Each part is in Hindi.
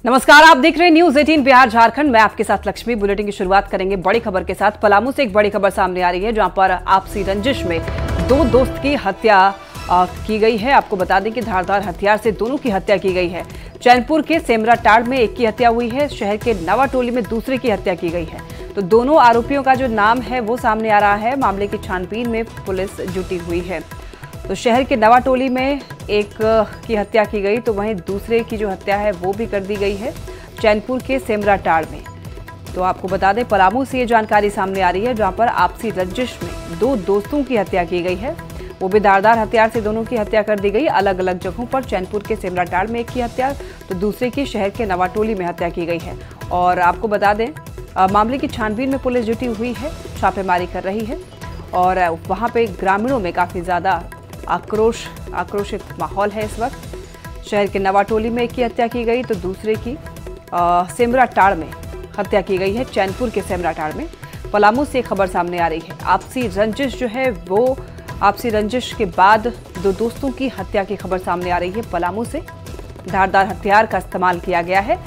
नमस्कार, आप देख रहे हैं न्यूज 18 बिहार झारखंड। मैं आपके साथ लक्ष्मी। बुलेटिन की शुरुआत करेंगे बड़ी खबर के साथ। पलामू से एक बड़ी खबर सामने आ रही है, जहां पर आपसी रंजिश में दो दोस्त की हत्या की गई है। आपको बता दें कि धारदार हथियार से दोनों की हत्या की गई है। चैनपुर के सेमराटाड़ में एक की हत्या हुई है, शहर के नवाटोली में दूसरे की हत्या की गई है। तो दोनों आरोपियों का जो नाम है वो सामने आ रहा है। मामले की छानबीन में पुलिस जुटी हुई है। तो शहर के नवाटोली में एक की हत्या की गई, तो वहीं दूसरे की जो हत्या है वो भी कर दी गई है चैनपुर के सेमराटाड़ में। तो आपको बता दें, पलामू से ये जानकारी सामने आ रही है, जहां पर आपसी रंजिश में दो दोस्तों की हत्या की गई है। वो भी धारदार हथियार से दोनों की हत्या कर दी गई। अलग अलग जगहों पर चैनपुर के सेमराटाड़ में एक की हत्या, तो दूसरे की शहर के नवाटोली में हत्या की गई है। और आपको बता दें, मामले की छानबीन में पुलिस जुटी हुई है, छापेमारी कर रही है। और वहां पे ग्रामीणों में काफी ज्यादा आक्रोशित माहौल है इस वक्त। शहर के नवाटोली में एक की हत्या की गई, तो दूसरे की सेमराटाड़ में हत्या की गई है, चैनपुर के सेमराटाड़ में। पलामू से खबर सामने आ रही है। आपसी रंजिश जो है वो आपसी रंजिश के बाद दो दोस्तों की हत्या की खबर सामने आ रही है। पलामू से धारदार हथियार का इस्तेमाल किया गया है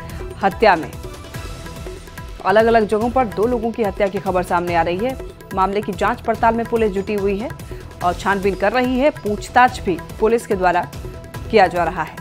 हत्या में। अलग अलग जगहों पर दो लोगों की हत्या की खबर सामने आ रही है। मामले की जांच पड़ताल में पुलिस जुटी हुई है और छानबीन कर रही है। पूछताछ भी पुलिस के द्वारा किया जा रहा है।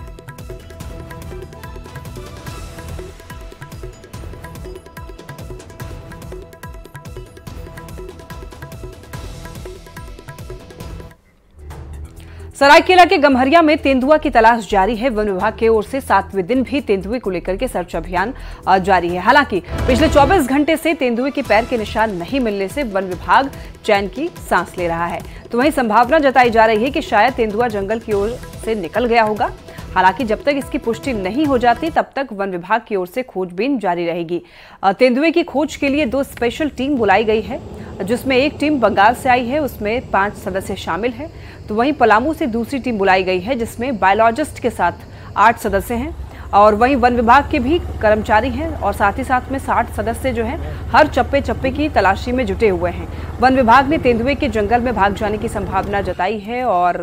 सरायकेला के गम्हरिया में तेंदुआ की तलाश जारी है। वन विभाग की ओर से 7वें दिन भी तेंदुए को लेकर के सर्च अभियान जारी है। हालांकि पिछले 24 घंटे से तेंदुए के पैर के निशान नहीं मिलने से वन विभाग चैन की सांस ले रहा है। तो वहीं संभावना जताई जा रही है कि शायद तेंदुआ जंगल की ओर से निकल गया होगा। हालांकि जब तक इसकी पुष्टि नहीं हो जाती, तब तक वन विभाग की ओर से खोजबीन जारी रहेगी। तेंदुए की खोज के लिए 2 स्पेशल टीम बुलाई गई है, जिसमें एक टीम बंगाल से आई है, उसमें 5 सदस्य शामिल हैं। तो वहीं पलामू से दूसरी टीम बुलाई गई है, जिसमें बायोलॉजिस्ट के साथ 8 सदस्य हैं। और वहीं वन विभाग के भी कर्मचारी हैं और साथ ही साथ में 60 सदस्य जो हैं हर चप्पे चप्पे की तलाशी में जुटे हुए हैं। वन विभाग ने तेंदुए के जंगल में भाग जाने की संभावना जताई है और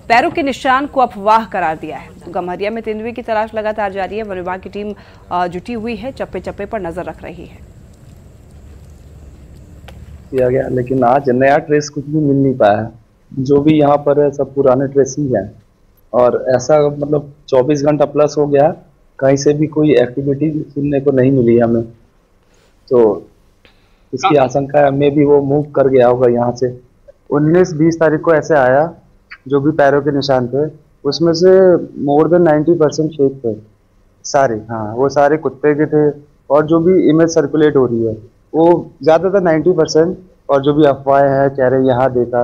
पैरों के निशान को अफवाह करार दिया है। तो गम्हरिया में तेंदुए की तलाश लगातार जारी है। वन विभाग की टीम जुटी हुई है, चप्पे चप्पे पर नजर रख रही है। किया गया, लेकिन आज नया ट्रेस कुछ भी मिल नहीं पाया है। जो भी यहाँ पर है सब पुराने ट्रेस ही है। और ऐसा मतलब 24 घंटा प्लस हो गया, कहीं से भी कोई एक्टिविटी सुनने को नहीं मिली हमें। तो इसकी आशंका है मे भी वो मूव कर गया होगा यहाँ से। 19-20 तारीख को ऐसे आया, जो भी पैरों के निशान थे उसमें से मोर देन 90% फेक थे सारे। हाँ, वो सारे कुत्ते के थे। और जो भी इमेज सर्कुलेट हो रही है वो ज़्यादातर 90%। और जो भी अफवाहें हैं कह रहे यहाँ देखा,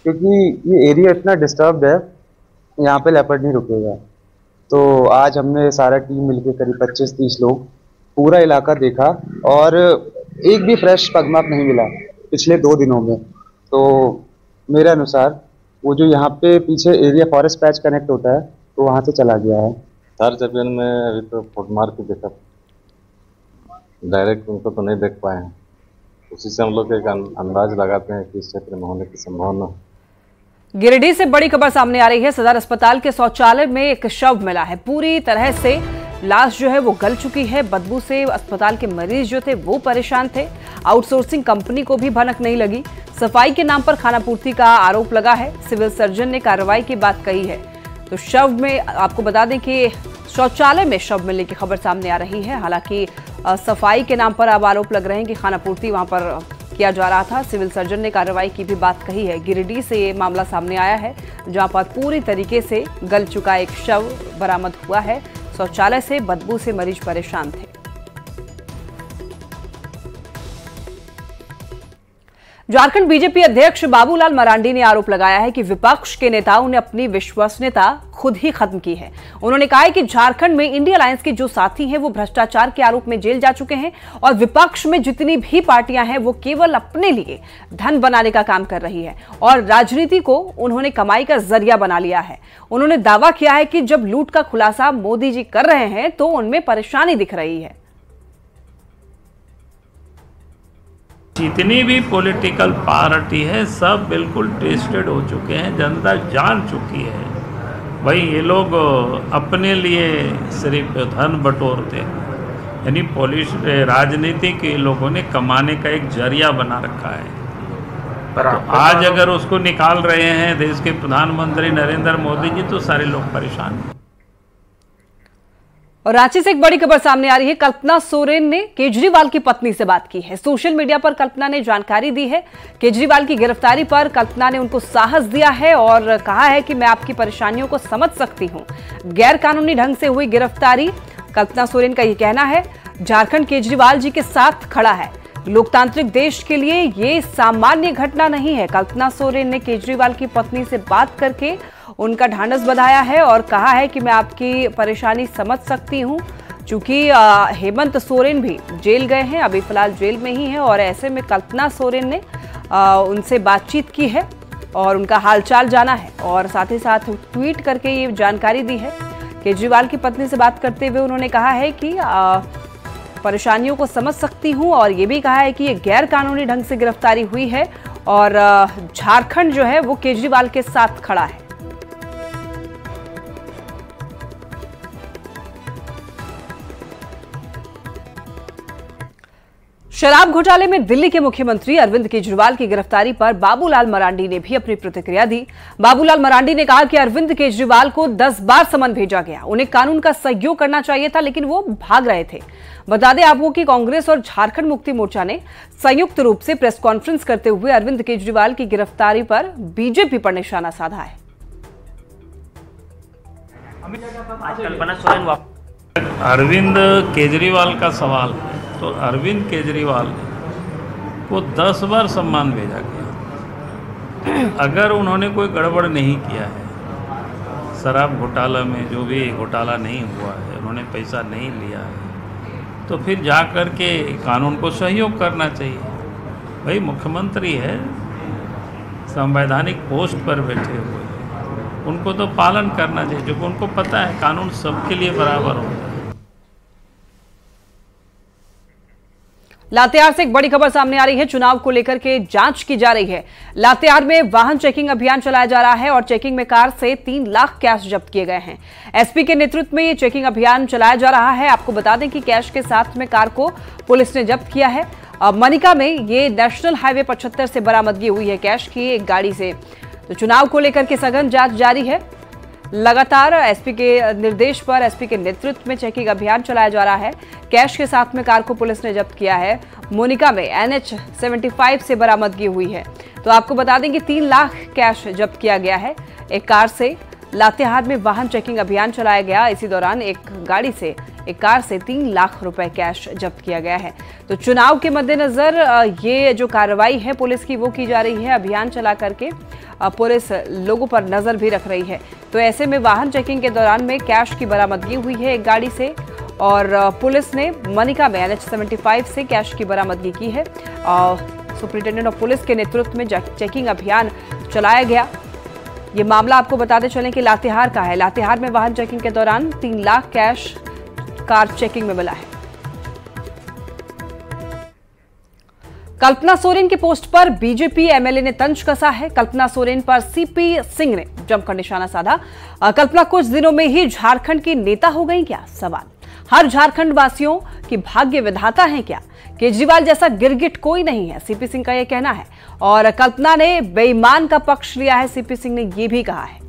क्योंकि ये एरिया इतना डिस्टर्ब्ड है, यहाँ पे लेपर्ड नहीं रुकेगा। तो आज हमने सारा टीम मिलके करीब 25-30 लोग पूरा इलाका देखा और एक भी फ्रेश पगमार्क नहीं मिला पिछले 2 दिनों में। तो मेरे अनुसार वो जो यहाँ पे पीछे एरिया फॉरेस्ट पैच कनेक्ट होता है, तो वहाँ से चला गया है। सर्च अभियान में अभी तो फुटमार्क ही देखा, डायरेक्ट उनको तो नहीं देख पाए हैं। उसी से हम लोग एक अंदाज लगाते हैं कि इस क्षेत्र में होने की संभावना। गिरिडीह से बड़ी खबर सामने आ रही है। सदर अस्पताल के शौचालय में एक शव मिला है। पूरी तरह से लाश जो है वो गल चुकी है। बदबू से अस्पताल के मरीज जो थे वो परेशान थे। आउटसोर्सिंग कंपनी को भी भनक नहीं लगी। सफाई के नाम पर खानापूर्ति का आरोप लगा है। सिविल सर्जन ने कार्रवाई की बात कही है। तो शव में आपको बता दें कि शौचालय में शव मिलने की खबर सामने आ रही है। हालांकि सफाई के नाम पर अब आरोप लग रहे हैं कि खानापूर्ति वहां पर किया जा रहा था। सिविल सर्जन ने कार्रवाई की भी बात कही है। गिरिडीह से ये मामला सामने आया है, जहां पर पूरी तरीके से गल चुका एक शव बरामद हुआ है। शौचालय से बदबू से मरीज परेशान थे। झारखंड बीजेपी अध्यक्ष बाबूलाल मरांडी ने आरोप लगाया है कि विपक्ष के नेताओं ने अपनी विश्वसनीयता खुद ही खत्म की है। उन्होंने कहा है कि झारखंड में इंडिया अलायंस के जो साथी हैं वो भ्रष्टाचार के आरोप में जेल जा चुके हैं और विपक्ष में जितनी भी पार्टियां हैं वो केवल अपने लिए धन बनाने का काम कर रही है और राजनीति को उन्होंने कमाई का जरिया बना लिया है। उन्होंने दावा किया है कि जब लूट का खुलासा मोदी जी कर रहे हैं तो उनमें परेशानी दिख रही है। जितनी भी पॉलिटिकल पार्टी है सब बिल्कुल टेस्टेड हो चुके हैं, जनता जान चुकी है। भाई ये लोग अपने लिए सिर्फ धन बटोरते हैं, यानी पुलिस राजनीति के लोगों ने कमाने का एक जरिया बना रखा है। तो आज अगर उसको निकाल रहे हैं देश के प्रधानमंत्री नरेंद्र मोदी जी, तो सारे लोग परेशान हैं। और रांची से एक बड़ी खबर सामने आ रही है। कल्पना सोरेन ने केजरीवाल की पत्नी से बात की है। सोशल मीडिया पर कल्पना ने जानकारी दी है। केजरीवाल की गिरफ्तारी पर कल्पना ने उनको साहस दिया है और कहा है कि मैं आपकी परेशानियों को समझ सकती हूं। गैर कानूनी ढंग से हुई गिरफ्तारी, कल्पना सोरेन का यह कहना है, झारखंड केजरीवाल जी के साथ खड़ा है। लोकतांत्रिक देश के लिए ये सामान्य घटना नहीं है। कल्पना सोरेन ने केजरीवाल की पत्नी से बात करके उनका ढांढस बंधाया है और कहा है कि मैं आपकी परेशानी समझ सकती हूं। चूंकि हेमंत सोरेन भी जेल गए हैं, अभी फिलहाल जेल में ही है, और ऐसे में कल्पना सोरेन ने उनसे बातचीत की है और उनका हालचाल जाना है और साथ ही साथ ट्वीट करके ये जानकारी दी है। केजरीवाल की पत्नी से बात करते हुए उन्होंने कहा है कि परेशानियों को समझ सकती हूं और ये भी कहा है कि ये गैर कानूनी ढंग से गिरफ्तारी हुई है और झारखंड जो है वो केजरीवाल के साथ खड़ा है। शराब घोटाले में दिल्ली के मुख्यमंत्री अरविंद केजरीवाल की गिरफ्तारी पर बाबूलाल मरांडी ने भी अपनी प्रतिक्रिया दी। बाबूलाल मरांडी ने कहा कि अरविंद केजरीवाल को 10 बार समन भेजा गया, उन्हें कानून का सहयोग करना चाहिए था लेकिन वो भाग रहे थे। बता दें आपको कि कांग्रेस और झारखंड मुक्ति मोर्चा ने संयुक्त रूप से प्रेस कॉन्फ्रेंस करते हुए अरविंद केजरीवाल की गिरफ्तारी पर बीजेपी पर निशाना साधा है। अरविंद केजरीवाल का सवाल है तो अरविंद केजरीवाल को 10 बार सम्मान भेजा गया। अगर उन्होंने कोई गड़बड़ नहीं किया है, शराब घोटाला में जो भी घोटाला नहीं हुआ है, उन्होंने पैसा नहीं लिया है, तो फिर जा कर के कानून को सहयोग करना चाहिए। भाई मुख्यमंत्री है, संवैधानिक पोस्ट पर बैठे हुए हैं, उनको तो पालन करना चाहिए, जो उनको पता है कानून सबके लिए बराबर होता है। लातेहार से एक बड़ी खबर सामने आ रही है। चुनाव को लेकर के जांच की जा रही है। लातेहार में वाहन चेकिंग अभियान चलाया जा रहा है और चेकिंग में कार से 3 लाख कैश जब्त किए गए हैं। एसपी के नेतृत्व में ये चेकिंग अभियान चलाया जा रहा है। आपको बता दें कि कैश के साथ में कार को पुलिस ने जब्त किया है। मनिका में ये नेशनल हाईवे 75 से बरामदगी हुई है कैश की एक गाड़ी से। तो चुनाव को लेकर के सघन जांच जारी है। लगातार एसपी के निर्देश पर एसपी के नेतृत्व में चेकिंग अभियान चलाया जा रहा है। कैश के साथ में कार को पुलिस ने जब्त किया है। मोनिका में NH 75 से बरामदगी हुई है। तो आपको बता दें कि 3 लाख कैश जब्त किया गया है एक कार से। लातेहार में वाहन चेकिंग अभियान चलाया गया, इसी दौरान एक कार से 3 लाख रुपए कैश जब्त किया गया है। तो चुनाव के मद्देनजर ये जो कार्रवाई है पुलिस की वो की जा रही है। अभियान चला करके पुलिस लोगों पर नजर भी रख रही है। तो ऐसे में वाहन चेकिंग के दौरान में कैश की बरामदगी हुई है एक गाड़ी से और पुलिस ने मनिका में NH 75 से कैश की बरामदगी की है। सुपरिटेंडेंट ऑफ पुलिस के नेतृत्व में चेकिंग अभियान चलाया गया। ये मामला आपको बताते चलें कि लातेहार का है। लातेहार में वाहन चेकिंग के दौरान 3 लाख कैश कार चेकिंग में मिला है। कल्पना सोरेन की पोस्ट पर बीजेपी एमएलए ने तंज कसा है। कल्पना सोरेन पर सीपी सिंह ने जमकर निशाना साधा। कल्पना कुछ दिनों में ही झारखंड की नेता हो गई क्या? सवाल। हर झारखंड वासियों की भाग्य विधाता है क्या? केजरीवाल जैसा गिरगिट कोई नहीं है, सीपी सिंह का यह कहना है। और कल्पना ने बेईमान का पक्ष लिया है, सीपी सिंह ने यह भी कहा है।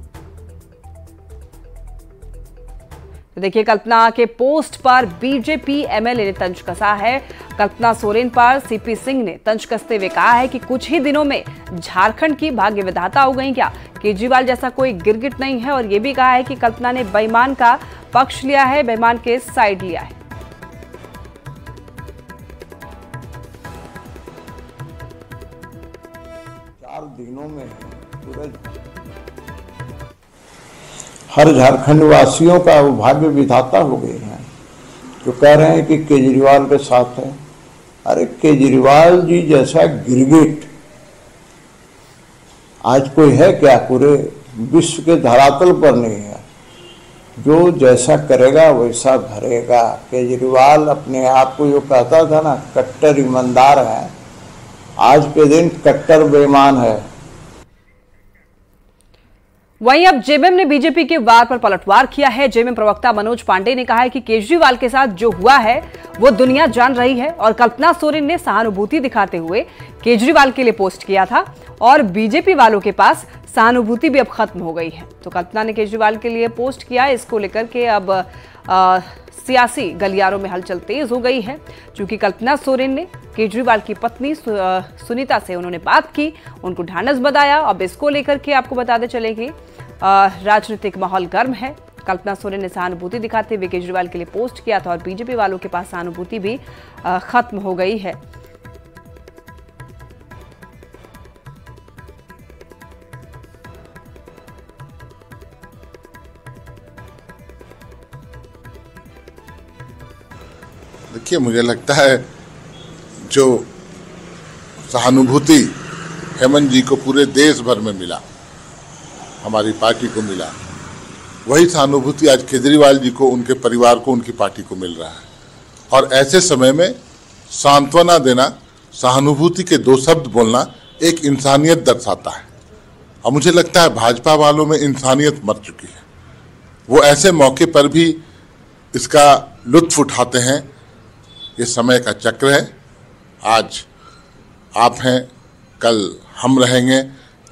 तो देखिए, कल्पना के पोस्ट पर बीजेपी एमएलए ने तंज कसा है। कल्पना सोरेन पर सीपी सिंह ने तंज कसते हुए कहा है कि कुछ ही दिनों में झारखंड की भाग्य विधाता हो गई क्या? केजरीवाल जैसा कोई गिरगिट नहीं है। और यह भी कहा है कि कल्पना ने बेईमान का पक्ष लिया है, बेईमान के साइड लिया है। दिनों में पूरे हर झारखंड वासियों का वो भाग्य विधाता हो गए हैं जो कह रहे हैं कि केजरीवाल के साथ है। अरे केजरीवाल जी जैसा गिरगिट आज कोई है क्या? पूरे विश्व के धरातल पर नहीं है। जो जैसा करेगा वैसा भरेगा। केजरीवाल अपने आप को जो कहता था ना कट्टर ईमानदार है, आज के दिन कट्टर बेईमान है। वहीं अब जेएमएम ने बीजेपी के वार पर पलटवार किया है। जेएमएम प्रवक्ता मनोज पांडे ने कहा है कि केजरीवाल के साथ जो हुआ है वो दुनिया जान रही है और कल्पना सोरेन ने सहानुभूति दिखाते हुए केजरीवाल के लिए पोस्ट किया था और बीजेपी वालों के पास सहानुभूति भी अब खत्म हो गई है। तो कल्पना ने केजरीवाल के लिए पोस्ट किया, इसको लेकर के अब सियासी गलियारों में हलचल तेज हो गई है, क्योंकि कल्पना सोरेन ने केजरीवाल की पत्नी सुनीता से उन्होंने बात की, उनको ढांढस बंधाया। अब इसको लेकर के आपको बताते चले कि राजनीतिक माहौल गर्म है। कल्पना सोरेन ने सहानुभूति दिखाते हुए केजरीवाल के लिए पोस्ट किया था और बीजेपी वालों के पास सहानुभूति भी खत्म हो गई है। देखिए, मुझे लगता है जो सहानुभूति हेमंत जी को पूरे देश भर में मिला, हमारी पार्टी को मिला, वही सहानुभूति आज केजरीवाल जी को, उनके परिवार को, उनकी पार्टी को मिल रहा है। और ऐसे समय में सांत्वना देना, सहानुभूति के दो शब्द बोलना एक इंसानियत दर्शाता है। और मुझे लगता है भाजपा वालों में इंसानियत मर चुकी है। वो ऐसे मौके पर भी इसका लुत्फ उठाते हैं। ये समय का चक्र है। आज आप हैं, कल हम रहेंगे,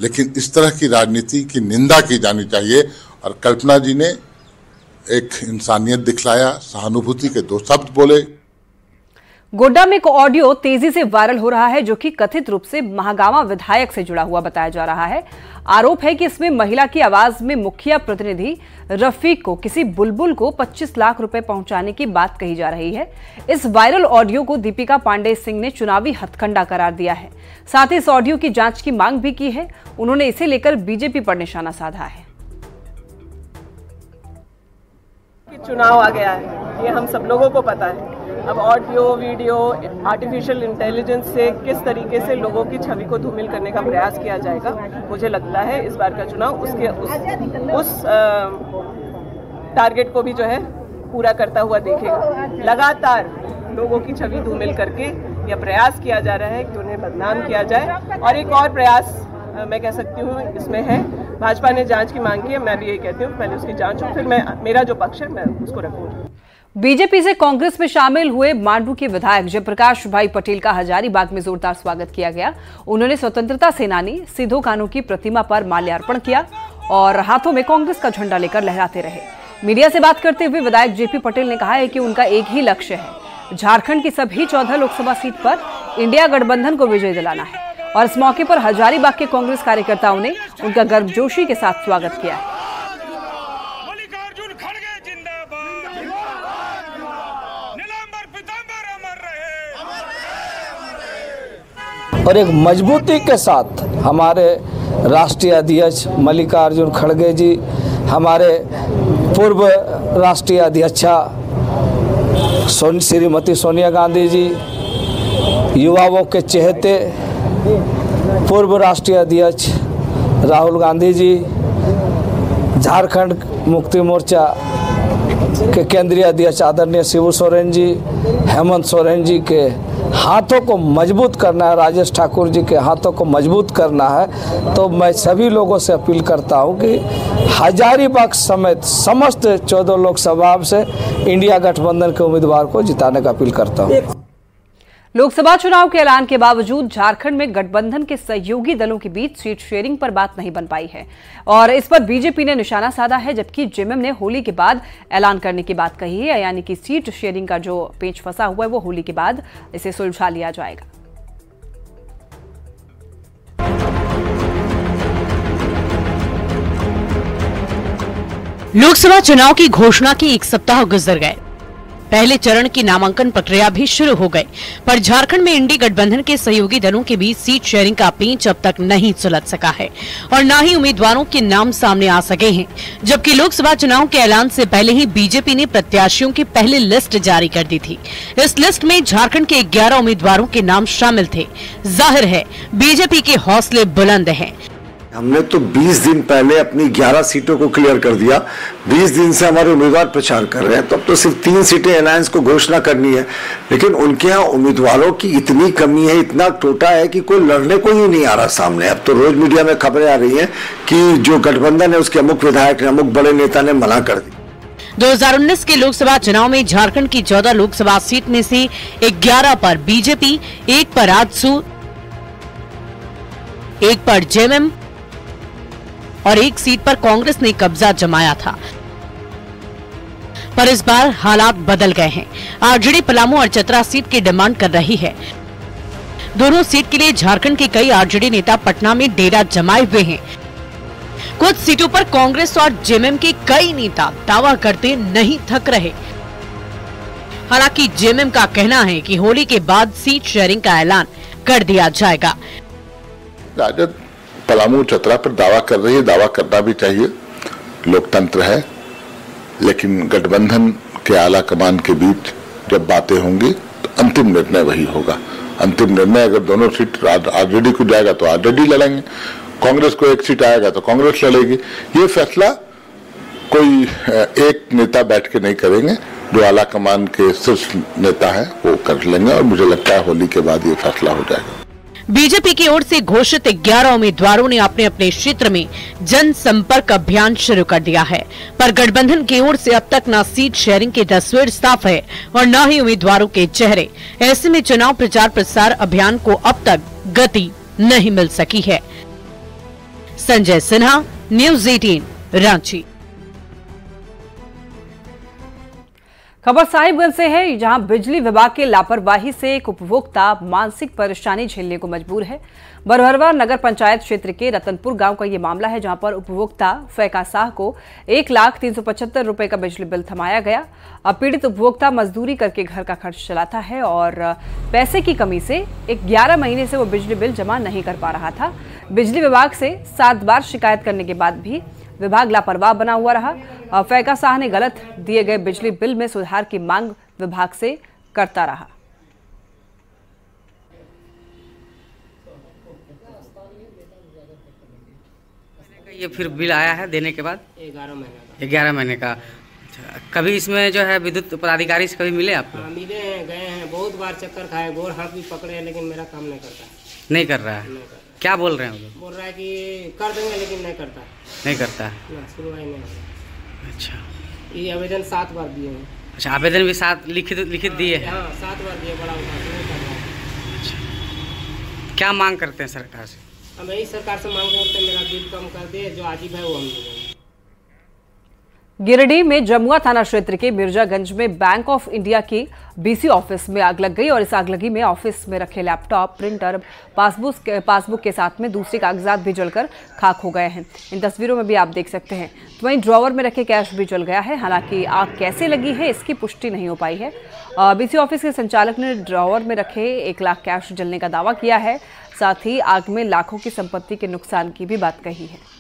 लेकिन इस तरह की राजनीति की निंदा की जानी चाहिए। और कल्पना जी ने एक इंसानियत दिखलाया, सहानुभूति के दो शब्द बोले। गोड्डा में एक ऑडियो तेजी से वायरल हो रहा है, जो कि कथित रूप से महागामा विधायक से जुड़ा हुआ बताया जा रहा है। आरोप है कि इसमें महिला की आवाज में मुखिया प्रतिनिधि रफीक को किसी बुलबुल को 25 लाख रुपए पहुंचाने की बात कही जा रही है। इस वायरल ऑडियो को दीपिका पांडे सिंह ने चुनावी हथकंडा करार दिया है। साथ ही इस ऑडियो की जांच की मांग भी की है। उन्होंने इसे लेकर बीजेपी पर निशाना साधा है। चुनाव आ गया है, ये हम सब लोगों को पता है। अब ऑडियो, वीडियो, आर्टिफिशियल इंटेलिजेंस से किस तरीके से लोगों की छवि को धूमिल करने का प्रयास किया जाएगा, मुझे लगता है इस बार का चुनाव उस टारगेट को भी जो है पूरा करता हुआ देखेगा। लगातार लोगों की छवि धूमिल करके यह प्रयास किया जा रहा है कि उन्हें बदनाम किया जाए। और एक और प्रयास मैं कह सकती हूँ इसमें है, भाजपा ने जांच की मांग की है। मैं भी यही कहती हूँ पहले उसकी जांच हो, फिर मेरा जो पक्ष है मैं उसको रखूंगी। बीजेपी से कांग्रेस में शामिल हुए मांडू के विधायक जयप्रकाश भाई पटेल का हजारीबाग में जोरदार स्वागत किया गया। उन्होंने स्वतंत्रता सेनानी सिद्धू कान्हू की प्रतिमा पर माल्यार्पण किया और हाथों में कांग्रेस का झंडा लेकर लहराते रहे। मीडिया से बात करते हुए विधायक जेपी पटेल ने कहा है कि उनका एक ही लक्ष्य है, झारखंड की सभी 14 लोकसभा सीट पर इंडिया गठबंधन को विजय दिलाना है। और इस मौके पर हजारीबाग के कांग्रेस कार्यकर्ताओं ने उनका गर्मजोशी के साथ स्वागत किया है। और एक मजबूती के साथ हमारे राष्ट्रीय अध्यक्ष मल्लिकार्जुन खड़गे जी, हमारे पूर्व राष्ट्रीय अध्यक्षा श्रीमती सोनिया गांधी जी, युवाओं के चहेते पूर्व राष्ट्रीय अध्यक्ष राहुल गांधी जी, झारखंड मुक्ति मोर्चा के केंद्रीय अध्यक्ष आदरणीय शिबू सोरेन जी, हेमंत सोरेन जी के हाथों को मजबूत करना है, राजेश ठाकुर जी के हाथों को मजबूत करना है। तो मैं सभी लोगों से अपील करता हूं कि हजारीबाग समेत समस्त 14 लोकसभा से इंडिया गठबंधन के उम्मीदवार को जिताने का अपील करता हूं। लोकसभा चुनाव के ऐलान के बावजूद झारखंड में गठबंधन के सहयोगी दलों के बीच सीट शेयरिंग पर बात नहीं बन पाई है और इस पर बीजेपी ने निशाना साधा है, जबकि जेएमएम ने होली के बाद ऐलान करने की बात कही है। यानी कि सीट शेयरिंग का जो पेच फंसा हुआ है वो होली के बाद इसे सुलझा लिया जाएगा। लोकसभा चुनाव की घोषणा के एक सप्ताह गुजर गए। पहले चरण की नामांकन प्रक्रिया भी शुरू हो गई, पर झारखंड में इंडी गठबंधन के सहयोगी दलों के बीच सीट शेयरिंग का पेंच अब तक नहीं सुलझ सका है और न ही उम्मीदवारों के नाम सामने आ सके हैं। जबकि लोकसभा चुनाव के ऐलान से पहले ही बीजेपी ने प्रत्याशियों की पहली लिस्ट जारी कर दी थी। इस लिस्ट में झारखंड के 11 उम्मीदवारों के नाम शामिल थे। जाहिर है बीजेपी के हौसले बुलंद हैं। हमने तो 20 दिन पहले अपनी 11 सीटों को क्लियर कर दिया। 20 दिन से हमारे उम्मीदवार प्रचार कर रहे हैं, तो अब तो सिर्फ 3 सीटें अलायंस को घोषणा करनी है। लेकिन उनके यहाँ उम्मीदवारों की इतनी कमी है, इतना टोटा है कि कोई लड़ने को ही नहीं आ रहा सामने। अब तो रोज मीडिया में खबरें आ रही हैं कि जो गठबंधन है उसके अमुक विधायक ने, अमुक बड़े नेता ने मना कर दी। 2019 के लोकसभा चुनाव में झारखंड की 14 लोकसभा सीट में से 11 पर बीजेपी, 1 पर आजसू, 1 पर जेएमएम और 1 सीट पर कांग्रेस ने कब्जा जमाया था। पर इस बार हालात बदल गए हैं। आरजेडी पलामू और चतरा सीट की डिमांड कर रही है। दोनों सीट के लिए झारखंड के कई आरजेडी नेता पटना में डेरा जमाए हुए हैं। कुछ सीटों पर कांग्रेस और जेएमएम के कई नेता दावा करते नहीं थक रहे। हालांकि जेएमएम का कहना है कि होली के बाद सीट शेयरिंग का ऐलान कर दिया जाएगा। राजद पलामू चतरा पर दावा कर रही है, दावा करना भी चाहिए, लोकतंत्र है। लेकिन गठबंधन के आला कमान के बीच जब बातें होंगी तो अंतिम निर्णय वही होगा। अंतिम निर्णय अगर दोनों सीट आरजेडी को जाएगा तो आरजेडी लड़ेंगे, कांग्रेस को 1 सीट आएगा तो कांग्रेस लड़ेगी। ये फैसला कोई एक नेता बैठ के नहीं करेंगे, जो आला कमान के शीर्ष नेता हैं वो कर लेंगे और मुझे लगता है होली के बाद ये फैसला हो जाएगा। बीजेपी की ओर से घोषित 11 उम्मीदवारों ने अपने अपने क्षेत्र में जनसंपर्क अभियान शुरू कर दिया है, पर गठबंधन की ओर से अब तक न सीट शेयरिंग की तस्वीर साफ है और न ही उम्मीदवारों के चेहरे। ऐसे में चुनाव प्रचार प्रसार अभियान को अब तक गति नहीं मिल सकी है। संजय सिन्हा, न्यूज़ 18, रांची। खबर साहिबगंज से है, जहां बिजली विभाग के लापरवाही से एक उपभोक्ता मानसिक परेशानी झेलने को मजबूर है। बरहरवा नगर पंचायत क्षेत्र के रतनपुर गांव का ये मामला है, जहां पर उपभोक्ता फैका साह को 1,375,000 रुपए का बिजली बिल थमाया गया। अब पीड़ित उपभोक्ता मजदूरी करके घर का खर्च चलाता है और पैसे की कमी से 11 महीने से वो बिजली बिल जमा नहीं कर पा रहा था। बिजली विभाग से 7 बार शिकायत करने के बाद भी विभाग लापरवाह बना हुआ रहा। फैका साह ने गलत दिए गए बिजली बिल में सुधार की मांग विभाग से करता रहा। ये फिर बिल आया है देने के बाद 11 महीने का। अच्छा, कभी इसमें जो है विद्युत पदाधिकारी से कभी मिले आपको? मिले हैं, गए हैं, बहुत बार चक्कर खाए, गोर हाथ भी पकड़े हैं, लेकिन मेरा काम नहीं करता। नहीं कर रहा है? क्या बोल रहे हैं? बोल रहा है कि कर देंगे, लेकिन नहीं करता। नहीं करता? सुनवाई नहीं होता। अच्छा, ये आवेदन 7 बार दिए हैं। अच्छा, आवेदन भी 7 लिखित दिए हैं? हाँ, 7 बार दिए, बड़ा अच्छा, क्या मांग करते हैं सरकार से? हम यही सरकार से मांग करते हैं, मेरा बिल कम कर दे, जो आजीब है वो हम देंगे। गिरिडीह में जमुआ थाना क्षेत्र के मिर्जागंज में बैंक ऑफ इंडिया की बीसी ऑफिस में आग लग गई और इस आगलगी में ऑफिस में रखे लैपटॉप, प्रिंटर, पासबुक के साथ में दूसरे कागजात भी जलकर खाक हो गए हैं। इन तस्वीरों में भी आप देख सकते हैं। तो वहीं ड्रॉवर में रखे कैश भी जल गया है। हालांकि आग कैसे लगी है इसकी पुष्टि नहीं हो पाई है। बीसी ऑफिस के संचालक ने ड्रॉवर में रखे 1 लाख कैश जलने का दावा किया है। साथ ही आग में लाखों की संपत्ति के नुकसान की भी बात कही है।